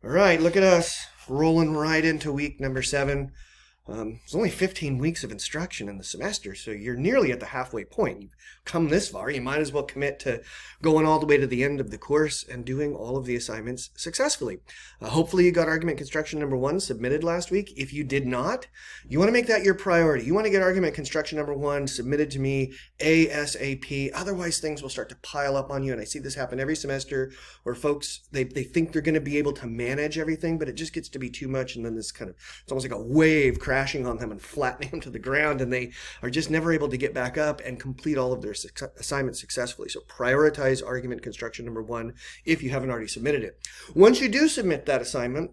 All right, look at us rolling right into week number 7. It's only 15 weeks of instruction in the semester, so you're nearly at the halfway point. You've come this far, you might as well commit to going all the way to the end of the course and doing all of the assignments successfully. Hopefully you got argument construction number 1 submitted last week. If you did not, you want to make that your priority. You want to get argument construction number 1 submitted to me ASAP. Otherwise, things will start to pile up on you, and I see this happen every semester where folks, they think they're going to be able to manage everything, but it just gets to be too much, and then this kind of, it's almost like a wave crashing on them and flattening them to the ground, and they are just never able to get back up and complete all of their assignments successfully. So prioritize argument construction number 1 if you haven't already submitted it. Once you do submit that assignment,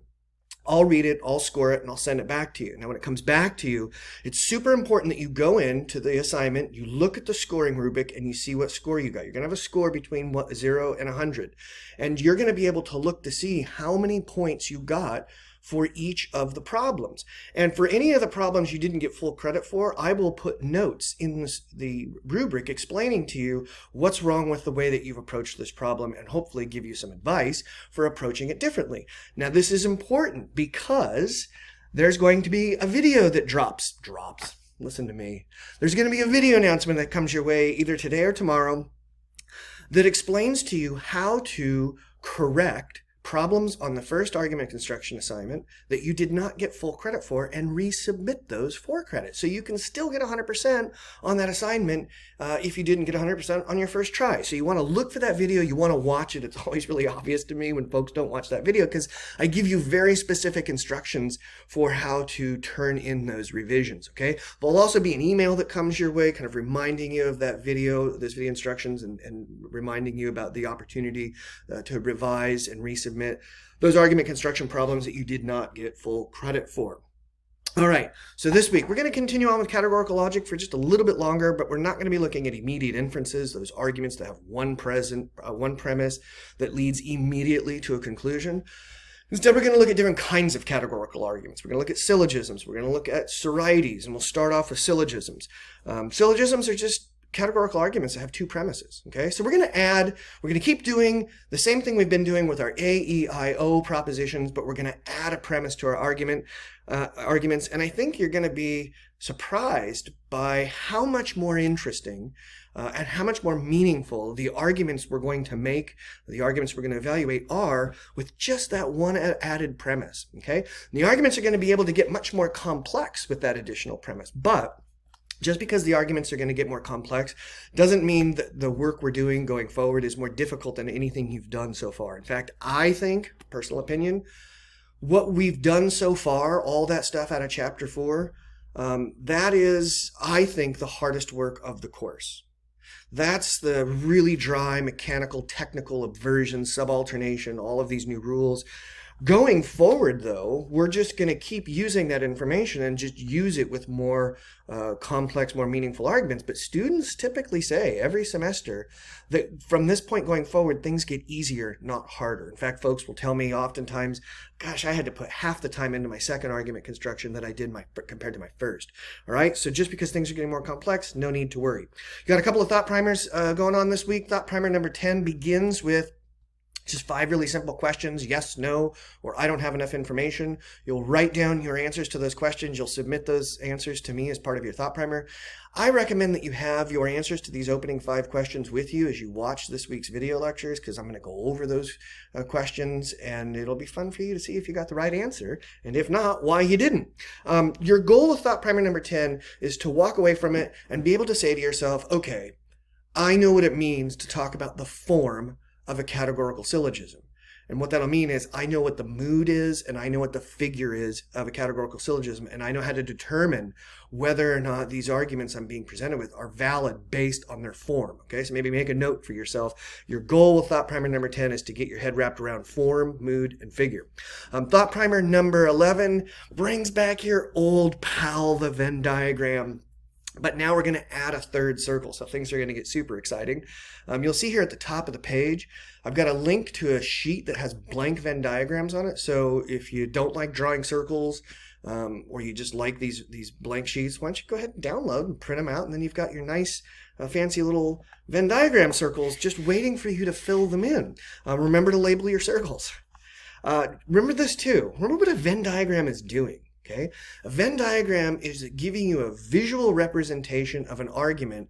I'll read it, I'll score it, and I'll send it back to you. Now, when it comes back to you, it's super important that you go into the assignment, you look at the scoring rubric, and you see what score you got. You're going to have a score between 0 and 100. And you're going to be able to look to see how many points you got for each of the problems. And for any of the problems you didn't get full credit for, I will put notes in the rubric explaining to you what's wrong with the way that you've approached this problem and hopefully give you some advice for approaching it differently. Now, this is important because there's going to be a video that drops. Listen to me. There's going to be a video announcement that comes your way either today or tomorrow that explains to you how to correct problems on the first argument construction assignment that you did not get full credit for and resubmit those for credit. So you can still get 100% on that assignment if you didn't get 100% on your first try. So you want to look for that video. You want to watch it. It's always really obvious to me when folks don't watch that video because I give you very specific instructions for how to turn in those revisions, okay? There'll also be an email that comes your way kind of reminding you of that video, those video instructions, and reminding you about the opportunity to revise and resubmit those argument construction problems that you did not get full credit for. All right, so this week we're going to continue on with categorical logic for just a little bit longer, but we're not going to be looking at immediate inferences, those arguments that have one premise that leads immediately to a conclusion. Instead, we're going to look at different kinds of categorical arguments. We're going to look at syllogisms. We're going to look at sorites, and we'll start off with syllogisms. Syllogisms are just categorical arguments that have two premises, okay? So we're going to keep doing the same thing we've been doing with our A, E, I, O propositions, but we're going to add a premise to our arguments, and I think you're going to be surprised by how much more interesting and how much more meaningful the arguments we're going to make, the arguments we're going to evaluate are with just that one added premise, okay? And the arguments are going to be able to get much more complex with that additional premise, but just because the arguments are going to get more complex doesn't mean that the work we're doing going forward is more difficult than anything you've done so far. In fact, I think, personal opinion, what we've done so far, all that stuff out of Chapter 4, that is, I think, the hardest work of the course. That's the really dry, mechanical, technical aversion, subalternation, all of these new rules. Going forward, though, we're just going to keep using that information and just use it with more complex, more meaningful arguments. But students typically say every semester that from this point going forward, things get easier, not harder. In fact, folks will tell me oftentimes, gosh, I had to put half the time into my second argument construction that I did compared to my first. All right, so just because things are getting more complex, no need to worry. You got a couple of thought primers going on this week. Thought primer number 10 begins with just 5 really simple questions, yes, no, or I don't have enough information. You'll write down your answers to those questions. You'll submit those answers to me as part of your thought primer. I recommend that you have your answers to these opening 5 questions with you as you watch this week's video lectures, because I'm going to go over those questions, and it'll be fun for you to see if you got the right answer, and if not, why you didn't. Your goal with thought primer number 10 is to walk away from it and be able to say to yourself, okay, I know what it means to talk about the form of a categorical syllogism. And what that'll mean is I know what the mood is and I know what the figure is of a categorical syllogism, and I know how to determine whether or not these arguments I'm being presented with are valid based on their form. Okay, so maybe make a note for yourself. Your goal with thought primer number 10 is to get your head wrapped around form, mood, and figure. Thought primer number 11 brings back your old pal, the Venn diagram. But now we're going to add a third circle, so things are going to get super exciting. You'll see here at the top of the page, I've got a link to a sheet that has blank Venn diagrams on it. So if you don't like drawing circles, or you just like these blank sheets, why don't you go ahead and download and print them out, and then you've got your nice fancy little Venn diagram circles just waiting for you to fill them in. Remember to label your circles. Remember this too. Remember what a Venn diagram is doing. Okay, a Venn diagram is giving you a visual representation of an argument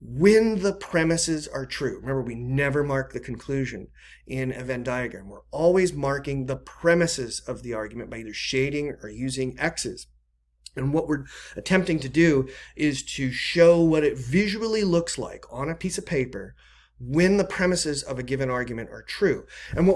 when the premises are true. Remember, we never mark the conclusion in a Venn diagram. We're always marking the premises of the argument by either shading or using X's. And what we're attempting to do is to show what it visually looks like on a piece of paper when the premises of a given argument are true. And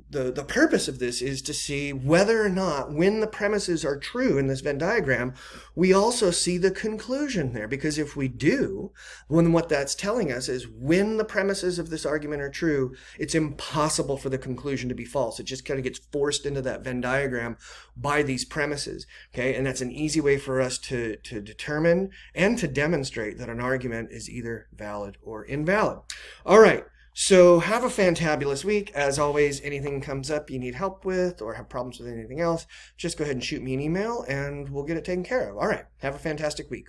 the purpose of this is to see whether or not, when the premises are true in this Venn diagram, we also see the conclusion there. Because if we do, then what that's telling us is when the premises of this argument are true, it's impossible for the conclusion to be false. It just kind of gets forced into that Venn diagram by these premises. Okay, and that's an easy way for us to determine and to demonstrate that an argument is either valid or invalid. All right. So have a fantabulous week. As always, anything comes up you need help with or have problems with anything else, just go ahead and shoot me an email and we'll get it taken care of. All right. Have a fantastic week.